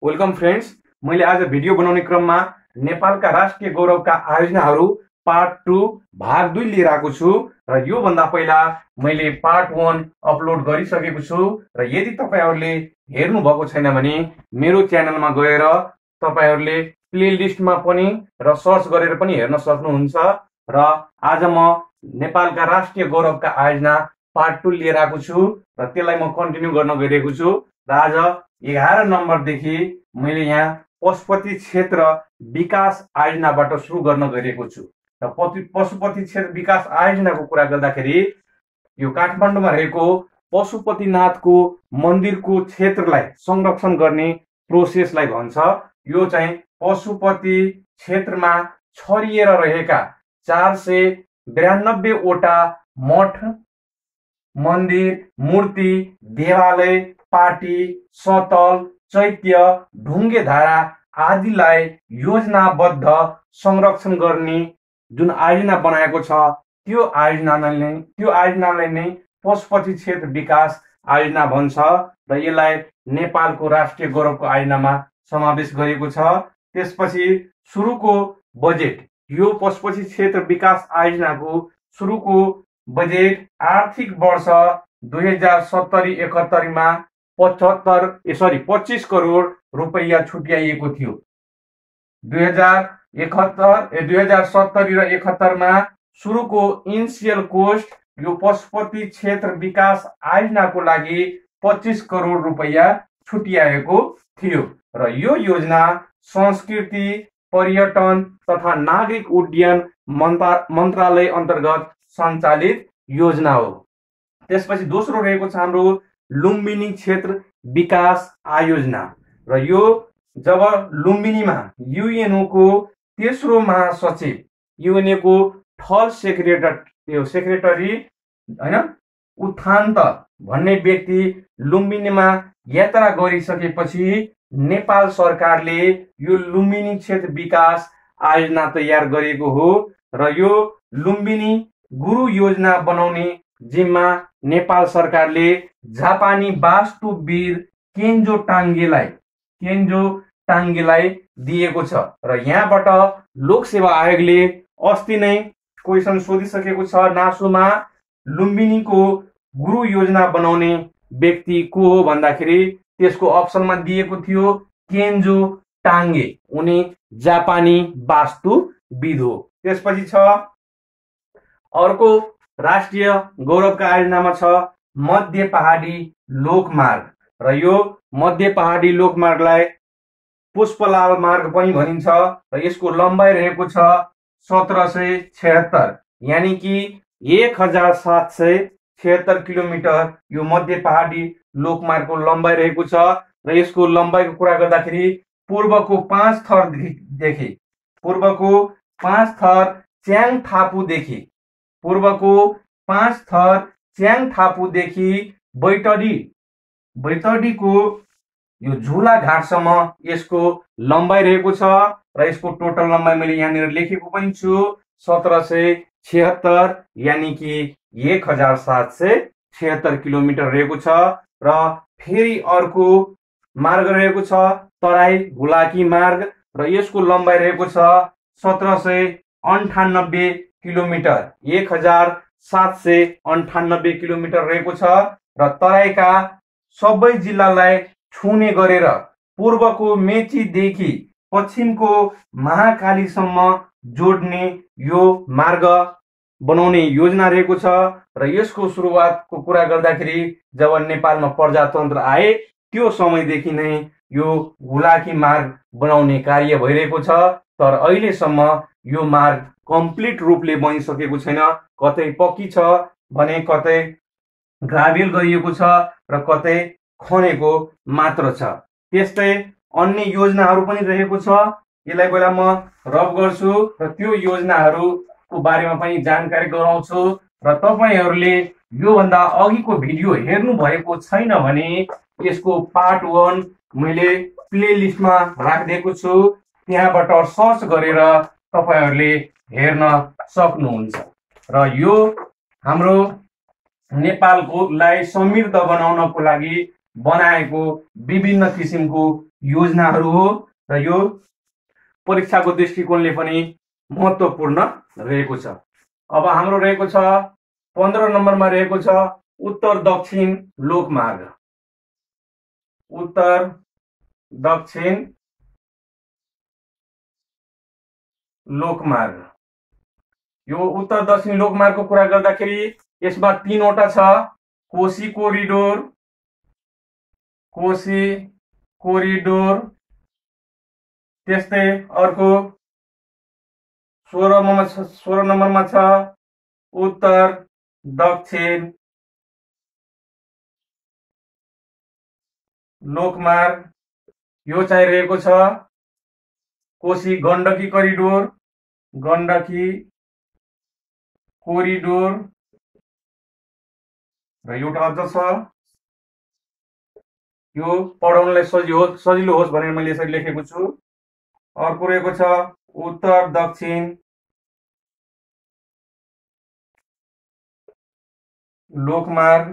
Welcome friends. मैले आज video बनाउने क्रममा नेपालका राष्ट्रिय गौरवका आयोजनाहरू पार्ट 2 भाग 2 लिएर आएको छु र यो भन्दा पहिला मैले पार्ट 1 अपलोड गरिसकेको छु र यदि तपाईहरुले हेर्नु भएको छैन भने मेरो च्यानलमा गएर तपाईहरुले प्लेलिस्टमा पनि र सर्च गरेर पनि हेर्न सक्नुहुन्छ र आज म नेपालका राष्ट्रिय गौरवका आयोजना पार्ट 2 लिएर आएको छु र त्यसलाई म कन्टिन्यू गर्न गइरहेको छु र आज 11 नम्बरदेखि मैले यहाँ पशुपति क्षेत्र विकास आयोजनाबाट सुरु गर्न गइरहेको छु र पशुपति क्षेत्र विकास आयोजनाको कुरा गर्दाखेरि यो काठमाडौँमा रहेको पशुपतिनाथको मन्दिरको क्षेत्रलाई संरक्षण गर्ने प्रोसेसलाई भन्छ। यो चाहिँ पशुपति क्षेत्रमा छरिएर रहेका 492 वटा मठ, मन्दिर, मूर्ति, देवालय, पाटी, सतल, चैत्य, ढुङ्गे धारा आदिलाई योजनाबद्ध संरक्षण गर्ने जुन आयोजना बनाएको छ त्यो आयोजनालाई नै पशुपति क्षेत्र विकास आयोजना भन्छ र यसलाई नेपालको राष्ट्रिय गौरवको आयोजनामा समावेश गरिएको छ। त्यसपछि सुरुको बजेट, यो पशुपति क्षेत्र विकास आयोजनाको सुरुको बजेट आर्थिक वर्ष 2070-71 मा 25 करोड रुपैयाँ छुट्याइएको थियो। 2070 र 71 मा सुरुको इनिशियल कोस्ट यो पशुपति क्षेत्र विकास आयोजनाको लागि 25 करोड रुपैयाँ छुट्याएको थियो र यो योजना संस्कृति, पर्यटन तथा नागरिक उड्डयन मन्त्रालय अन्तर्गत सञ्चालित योजना हो। त्यसपछि दोस्रो रहेको छ हाम्रो लुम्बिनी क्षेत्र विकास आयोजना र यो जब लुम्बिनीमा युएनओ को तेस्रो महासचिव, युएनओ को थर्ड सेक्रेटरी हैन उत्थान्त भन्ने व्यक्ति लुम्बिनीमा यात्रा गरिसकेपछि नेपाल सरकारले यो लुम्बिनी क्षेत्र विकास आयोजना तयार गरेको हो र यो लुम्बिनी गुरु योजना बनाउने जिम्मा नेपाल सरकारले जापानी वास्तुविद केन्जो टाङ्गेलाई दिएको छ र यहाँबाट लोकसेवा आयोगले अस्ति नै क्वेशन सोधिसकेको छ नासुमा लुम्बिनीको गुरु योजना बनाउने व्यक्ति को हो भन्दाखेरि त्यसको अप्सनमा दिएको थियो केन्जो टाङ्गे, उनी जापानी वास्तुविद हो। त्यसपछि छ अर्को राष्ट्रिय गौरवका आयोजनामा छ मध्य पहाडी लोकमार्ग र यो मध्य पहाडी लोकमार्गलाई पुष्पलाल मार्ग पनि भनिन्छ र यसको लम्बाइ रहेको छ 1776, यानी कि 1776 किलोमिटर यो मध्य पहाडी लोकमार्गको लम्बाइ रहेको छ र यसको लम्बाइको कुरा गर्दाखेरि पूर्वको 5 थर च्याङथापुदेखि बैतडीको यो झुला घाटसम्म यसको लम्बाइ रहेको छ र यसको टोटल लम्बाइ मैले यहाँनिर लेखेको पनि छु 1776, यानी कि 1776 किलोमिटर रहेको छ र फेरि अर्को मार्ग रहेको छ तराई हुलाकी मार्ग र यसको लम्बाइ रहेको छ 1798 किलोमिटर, 1798 किलोमिटर रहेको छ र तराईका सबै जिल्लालाई छुने गरेर पूर्वको मेचीदेखि पश्चिमको महाकालीसम्म जोड्ने यो मार्ग बनाउने योजना रहेको छ र यसको सुरुवातको कुरा गर्दाखेरि जब नेपालमा प्रजातन्त्र आए त्यो समयदेखि नै यो हुलाकी मार्ग बनाउने कार्य भइरहेको छ तर अहिलेसम्म यो मार्ग कम्प्लिट रूपले बनिसकेको छैन। कतै पक्की छ भने कतै ग्राभेल गरिएको छ र कतै खनेको मात्र छ। त्यस्तै अन्य योजनाहरू पनि रहेको छ, यसलाई पहिला म रब गर्छु र त्यो योजनाहरूको बारेमा पनि जानकारी गराउँछु र तपाईहरुले यो भन्दा अघिको भिडियो हेर्नु भएको छैन भने यसको पार्ट 1 मैले प्लेलिस्टमा राखिदिएको छु, त्यहाँबाट सर्च गरेर तपाईहरुले हेर्न सक्नुहुन्छ र यो हाम्रो नेपालको लाई समृद्ध बनाउनको लागि बनाएको विभिन्न किसिमको योजनाहरू हो र यो परीक्षाको दृष्टिकोणले पनि महत्त्वपूर्ण रहेको छ। अब हाम्रो रहेको छ 15 नम्बरमा रहेको छ उत्तर दक्षिण लोकमार्ग। उत्तर दक्षिण लोकमार्ग। यो उत्तर दक्षिण लोकमार्गको कुरा गर्दाखेरि यसमा 3 वटा छ। कोशी कोरिडोर, कोशी कोरिडोर, त्यस्तै अर्को 16 नम्बरमा छ उत्तर दक्षिण लोकमार्ग। यो चाहिँ रहेको छ कोशी गण्डकी कोरिडोर, गण्डकी कोरिडोर र एउटा अझ छ, यो पढाउनलाई सजिलो होस् भनेर मैले यसरी लेखेको छु। अर्को रहेको छ उत्तर दक्षिण लोकमार्ग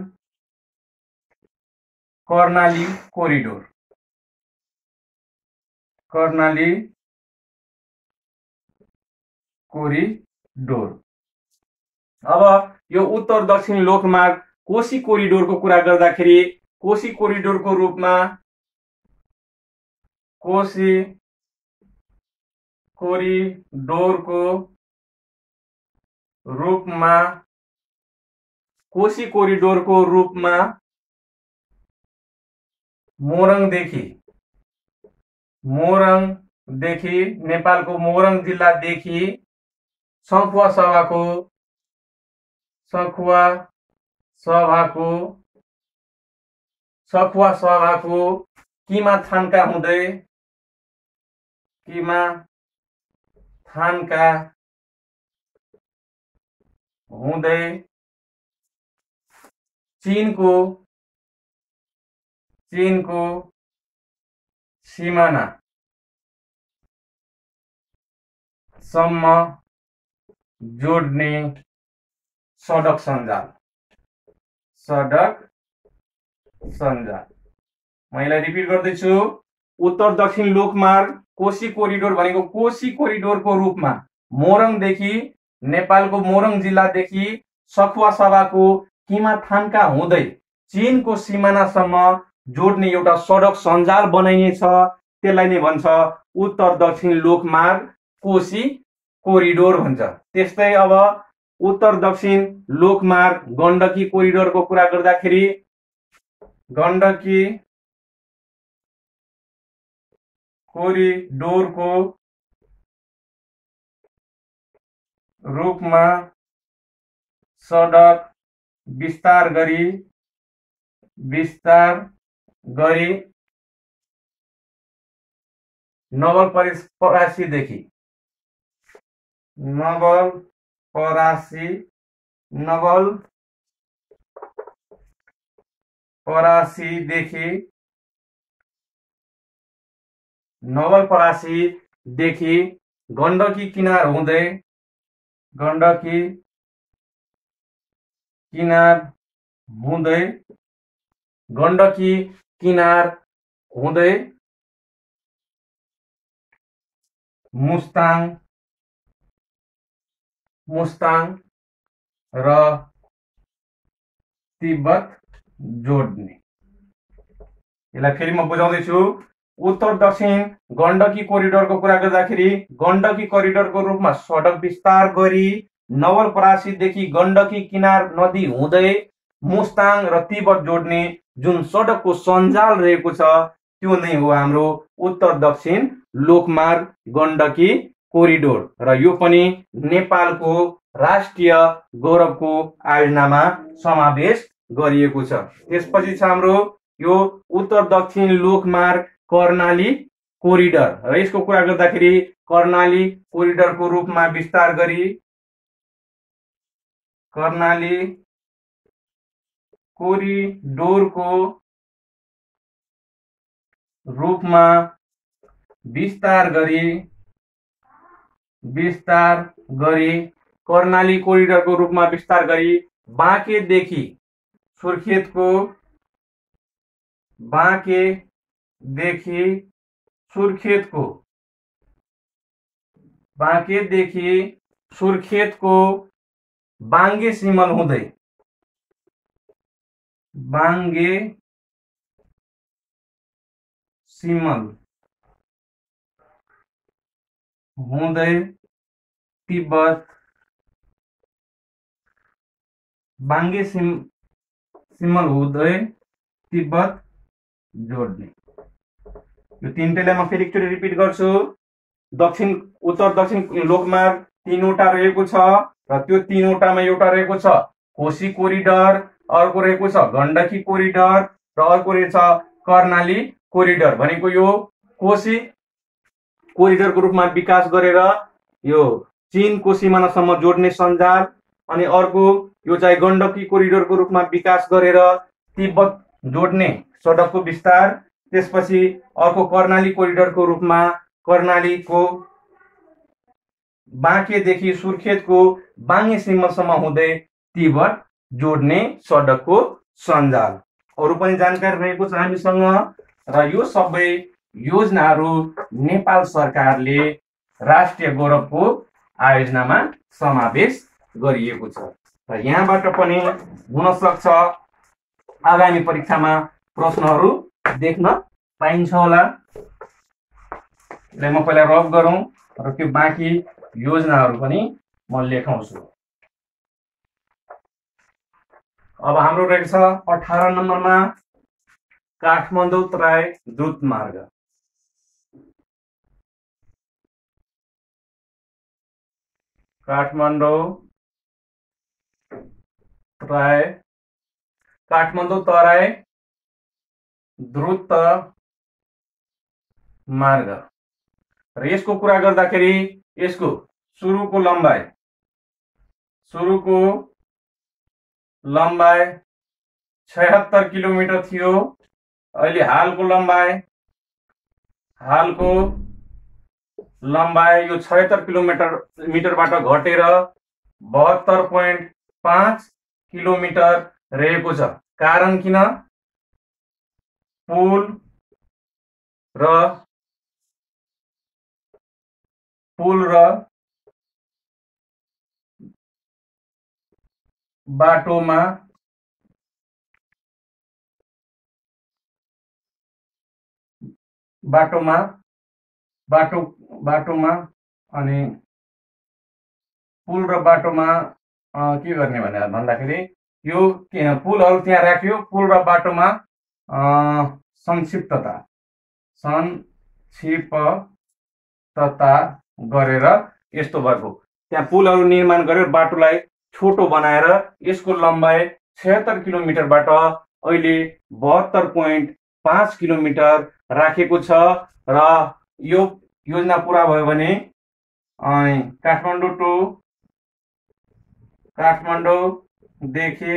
कर्णाली कोरिडोर, कर्णाली कोरिडोर। अब यो उत्तर दक्षिण लोकमार्ग कोशी कोरिडोरको कुरा गर्दाखेरि कोशी कोरिडोरको रूपमा, कोशी कोरिडोरको रूपमा, कोशी कोरिडोरको रूपमा मोरङदेखि नेपालको मोरङ जिल्लादेखि सखुवा सभाको किमा थानका हुँदै चीनको सिमाना सम्म जोड्ने सडक सञ्जाल। मैले रिपिट गर्दैछु, उत्तर दक्षिण लोकमार्ग कोशी कोरिडोर भनेको कोशी कोरिडोरको रूपमा मोरङदेखि नेपालको मोरङ जिल्लादेखि सखुवा सभाको किमा थानका हुँदै चीनको सिमानासम्म जोड्ने एउटा सडक सञ्जाल बनाइनेछ। त्यसलाई नै भन्छ उत्तर दक्षिण लोकमार्ग कोशी कोरिडोर भन्छ। त्यस्तै अब उत्तर दक्षिण लोकमार्ग गण्डकी कोरिडोरको कुरा गर्दाखेरि गण्डकी कोरिडोरको रूपमा सडक विस्तार गरी नवलपरासीदेखि गण्डकी किनार हुँदै मुस्ताङ र तिब्बत जोड्ने। यसलाई फेरि म बुझाउँदैछु। उत्तर दक्षिण गण्डकी कोरिडोरको कुरा गर्दाखेरि गण्डकी कोरिडोरको रूपमा सडक विस्तार गरी नवलपरासीदेखि गण्डकी किनार नदी हुँदै मुस्ताङ र तिब्बत जोड्ने जुन सडकको सञ्जाल रहेको छ त्यो नै हो हाम्रो उत्तर दक्षिण लोकमार्ग गण्डकी कोरिडोर र यो पनि नेपालको राष्ट्रिय गौरवको आयोजनामा समावेश गरिएको छ। त्यसपछि छ हाम्रो यो उत्तर दक्षिण लोकमार्ग कर्णाली कोरिडोर र यसको कुरा गर्दाखेरि कर्णाली कोरिडोरको रूपमा विस्तार गरी कर्णाली कोरिडोरको रूपमा विस्तार गरी कर्णाली कोरिडोरको रूपमा विस्तार गरी बाँकेदेखि बाँकेदेखि सुर्खेतको बाङ्गे सिमल हुँदै तिब्बत सिमल हुँदै तिब्बत जोड्ने। यो तीनटैलाई म फेरि एकचोटि रिपिट गर्छु। उत्तर दक्षिण लोकमार्ग तीनवटा रहेको छ र त्यो तीनवटामा एउटा रहेको छ कोशी कोरिडोर, अर्को रहेको छ गण्डकी कोरिडोर र अर्को रहेछ कर्णाली कोरिडोर। भनेको यो कोशी कोरिडोरको रूपमा विकास गरेर यो चीनको सिमानासम्म जोड्ने सञ्जाल, अनि अर्को यो चाहिँ गण्डकी कोरिडोरको रूपमा विकास गरेर तिब्बत जोड्ने सडकको विस्तार। त्यसपछि अर्को कर्णाली कोरिडोरको रूपमा कर्णालीको बाँकेदेखि सुर्खेतको बाङ्गे सिमलसम्म हुँदै तिब्बत जोड्ने सडकको सञ्जाल। अरू पनि जानकारी रहेको छ हामीसँग र यो सबै योजनाहरू नेपाल सरकारले राष्ट्रिय गौरवको आयोजनामा समावेश गरिएको छ र यहाँबाट पनि हुन सक्छ आगामी परीक्षामा प्रश्नहरू देख्न पाइन्छ होला। म पहिला रफ गरौँ र त्यो बाँकी योजनाहरू पनि म लेखाउँछु। अब हाम्रो रहेको छ 18 नम्बरमा काठमाडौँ तराई द्रुत मार्ग। काठमाडौँ तराई द्रुत मार्ग र यसको कुरा गर्दाखेरि यसको सुरुको लम्बाइ 76 किलोमिटर थियो। अहिले हालको लम्बाइ यो 76 किलोमिटरबाट घटेर 72.5 किलोमिटर रहेको छ। कारण किन? पुल र बाटोमा अनि पुल र बाटोमा के गर्ने भन्दाखेरि यो पुलहरू त्यहाँ राख्यो। पुल र बाटोमा संक्षिप्तता गरेर यस्तो भएको। त्यहाँ पुलहरू निर्माण गरेर बाटोलाई छोटो बनाएर यसको लम्बाइ 76 किलोमिटरबाट अहिले 72.5 किलोमिटर राखेको छ र यो योजना पुरा भयो भने काठमाडौँदेखि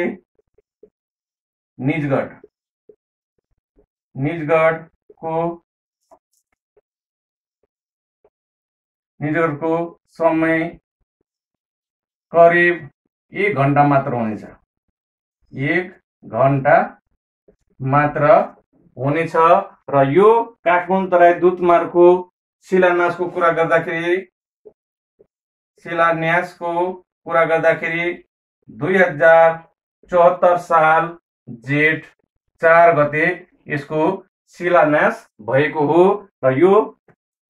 निजगढको समय करिब 1 घण्टा मात्र हुनेछ। 1 घण्टा मात्र हुनेछ र यो काठमाडौँ तराई द्रुत मार्गको शिलान्यासको कुरा गर्दाखेरि 2074 साल जेठ 4 गते यसको शिलान्यास भएको हो र यो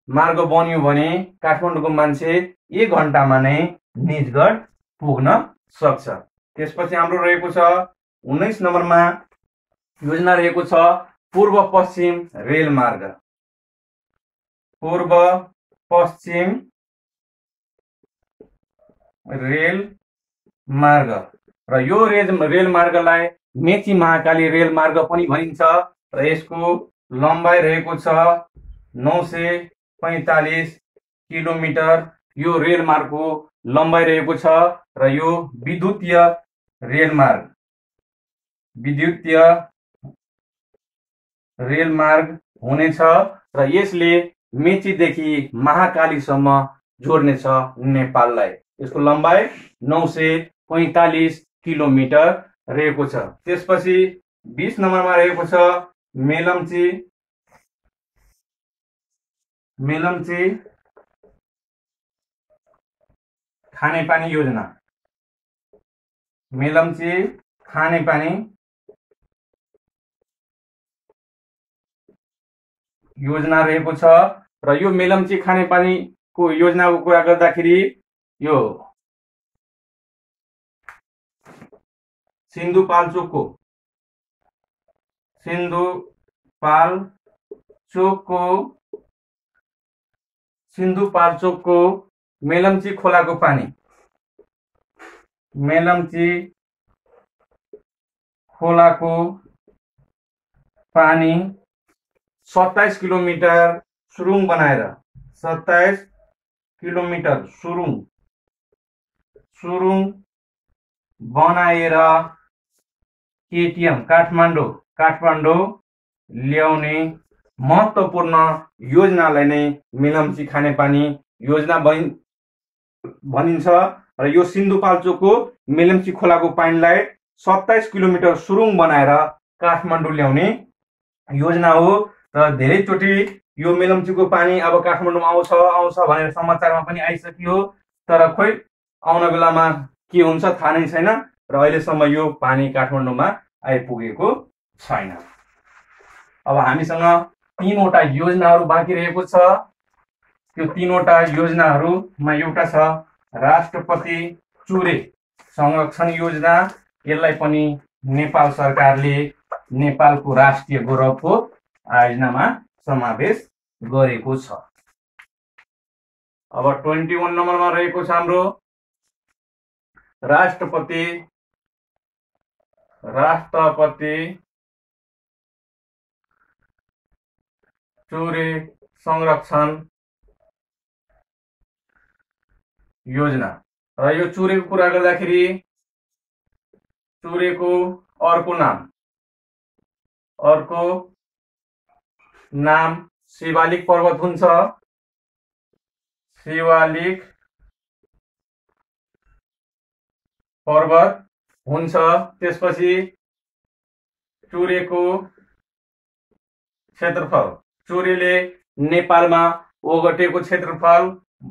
मार्ग बन्यो भने काठमाडौँको मान्छे 1 घण्टामा नै निजगढ पुग्न सक्छ। त्यसपछि हाम्रो रहेको छ 19 नम्बरमा योजना रहेको छ पूर्व पश्चिम रेल मार्ग र यो रेल मार्गलाई मेची महाकाली रेल मार्ग पनि भनिन्छ र यसको लम्बाइ रहेको छ 945 किलोमिटर। यो रेल मार्गको लम्बाइ रहेको छ र यो विद्युतीय रेल मार्ग हुनेछ र यसले मेचीदेखि महाकालीसम्म जोड्नेछ नेपाललाई। यसको लम्बाइ 945 किलोमिटर रहेको छ। त्यसपछि 20 नम्बरमा रहेको छ मेलम्ची खानेपानी योजना, मेलम्ची खानेपानी योजना रहेको छ। र यो मेलम्ची खानेपानीको योजनाको कुरा गर्दाखेरि यो सिन्धुपाल्चोकको मेलम्ची खोलाको पानी, मेलम्ची खोलाको पानी 27 किलोमिटर सुरुङ बनाएर 27 किलोमिटर सुरुङ बनाएर केटीएम काठमाडौँ ल्याउने महत्त्वपूर्ण योजनालाई नै मेलम्ची खानेपानी योजना भनिन्छ। र यो सिन्धुपाल्चोकको मेलम्ची खोलाको पानीलाई 27 किलोमिटर सुरुङ बनाएर काठमाडौँ ल्याउने योजना हो। र धेरैचोटि यो मेलम्चीको पानी अब काठमाडौँमा आउँछ भनेर समाचारमा पनि आइसक्यो, तर खोइ आउन बेलामा के हुन्छ थाहा नै छैन। र अहिलेसम्म यो पानी काठमाडौँमा आइपुगेको छैन। अब हामीसँग 3वटा योजनाहरू बाँकी रहेको छ। त्यो 3वटा योजनाहरूमा एउटा छ राष्ट्रपति चुरे संरक्षण योजना। यसलाई पनि नेपाल सरकारले नेपालको राष्ट्रिय गौरवको आयोजनामा समावेश गरेको छ। अब 21 नम्बरमा रहेको छ हाम्रो राष्ट्रपति चुरे संरक्षण योजना। र यो चुरेको कुरा गर्दाखेरि चुरेको अर्को नाम शिवालिक पर्वत हुन्छ। शिवालिक पर्वत हुन्छ। त्यसपछि चुरेको क्षेत्रफल, चुरेले नेपालमा ओगटेको क्षेत्रफल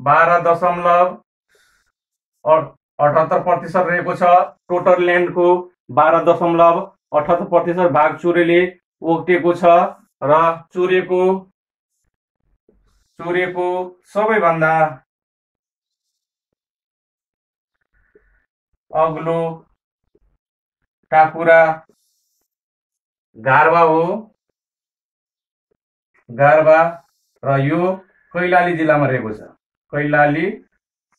12.78% रहेको छ। टोटल ल्यान्डको 12.78% भाग चुरेले ओगटेको छ। र चुरेको सबैभन्दा अग्लो टाकुरा गारवा हो, गारवा। र यो कैलाली जिल्लामा रहेको छ, कैलाली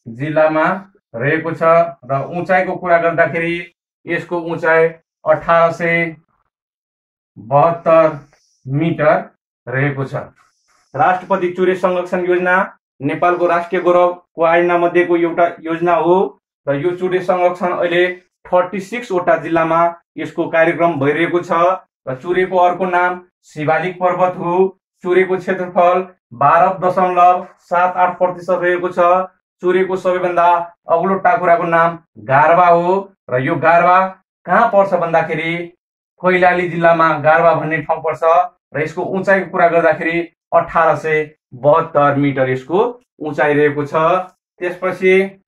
जिल्लामा रहेको छ। र उचाइको कुरा गर्दाखेरि यसको उचाइ 1872 मिटर रहेको छ। राष्ट्रपति चुरे संरक्षण योजना नेपालको राष्ट्रिय गौरवको आयोजना मध्येको एउटा योजना हो। र यो चुरे संरक्षण अहिले 36 वटा जिल्लामा यसको कार्यक्रम भइरहेको छ। र चुरेको अर्को नाम शिवालिक पर्वत हो। चुरेको क्षेत्रफल 12.78% रहेको छ। चुरेको सबैभन्दा अग्लो टाकुराको नाम गारवा हो। र यो गारवा कहाँ पर्छ भन्दाखेरि कैलाली जिल्लामा गारवा भन्ने ठाउँ पर्छ। र यसको उचाइको कुरा गर्दाखेरि 1872 मिटर यसको उचाइ रहेको छ। त्यसपछि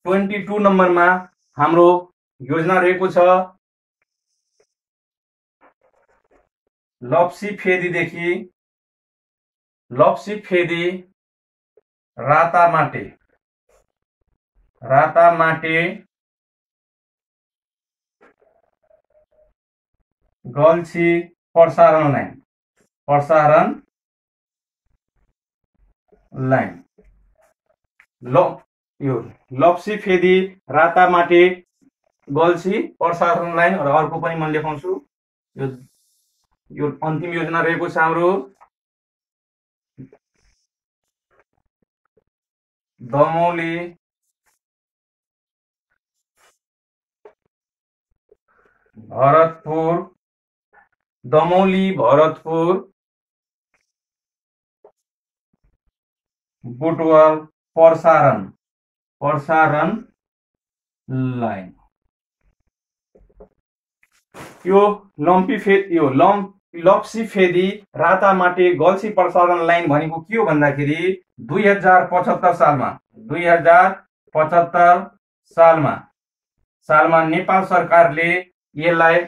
22 नम्बरमा हाम्रो योजना रहेको छ लप्सी फेदी रातामाटे गल्छी प्रसारण लाइन। यो लप्सी फेदी रातामाटे गल्छी प्रसारण लाइन। र अर्को पनि म लेखाउँछु। यो अन्तिम योजना रहेको छ हाम्रो दमौली भरतपुर बुटवल प्रसारण लाइन। यो लप्सी फेदी रातामाटे गल्छी प्रसारण लाइन भनेको के हो भन्दाखेरि 2075 सालमा नेपाल सरकारले यसलाई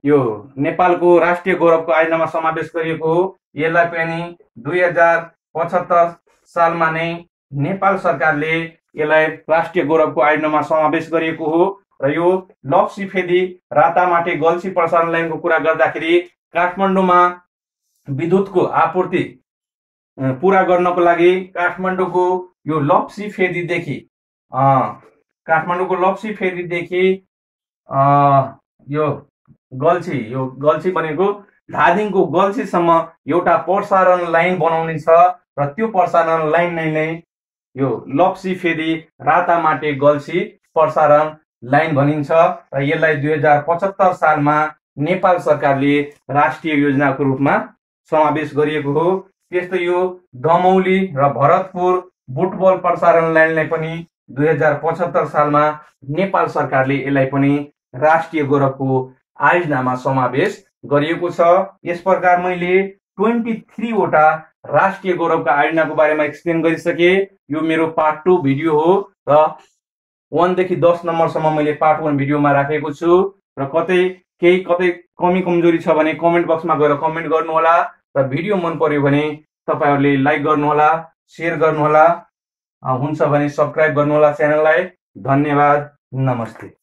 यो नेपालको राष्ट्रिय गौरवको आयोजनामा समावेश गरिएको हो। यसलाई पनि 2075 सालमा नै नेपाल सरकारले यसलाई राष्ट्रिय गौरवको आयोजनामा समावेश गरिएको हो। र यो लप्सी फेदी रातामाटे गल्छी प्रसारण लाइनको कुरा गर्दाखेरि काठमाडौँमा विद्युतको आपूर्ति पूरा गर्नको लागि काठमाडौँको यो लप्सी फेदीदेखि यो गल्छी भनेको धादिङको गल्छीसम्म एउटा प्रसारण लाइन बनाउने छ र त्यो प्रसारण लाइन नै यो लप्सी फेदी रातामाटे गल्छी प्रसारण लाइन भनिन्छ र यसलाई 2075 सालमा नेपाल सरकारले राष्ट्रिय योजनाको रूपमा समावेश गरिएको हो। त्यस्तै यो दमौली र भरतपुर बुटबल प्रसारण लाइनलाई पनि 2075 सालमा नेपाल सरकारले यसलाई पनि राष्ट्रिय गौरवको आयोजनामा समावेश गरिएको छ। यस प्रकार मैले 23 वटा राष्ट्रिय गौरवका आयोजनाको बारेमा एक्सप्लेन गरिसके। यो मेरो पार्ट 2 भिडियो हो र 1 देखि 10 नम्बरसम्म मैले पार्ट 1 भिडियोमा राखेको छु र कतै कमी कमजोरी छ भने कमेन्ट बक्समा गएर कमेन्ट गर्नुहोला र भिडियो मन पर्यो भने तपाईहरुले लाइक गर्नुहोला, शेयर गर्नुहोला, हुन्छ भने सब्स्क्राइब गर्नुहोला च्यानललाई। धन्यवाद, नमस्ते।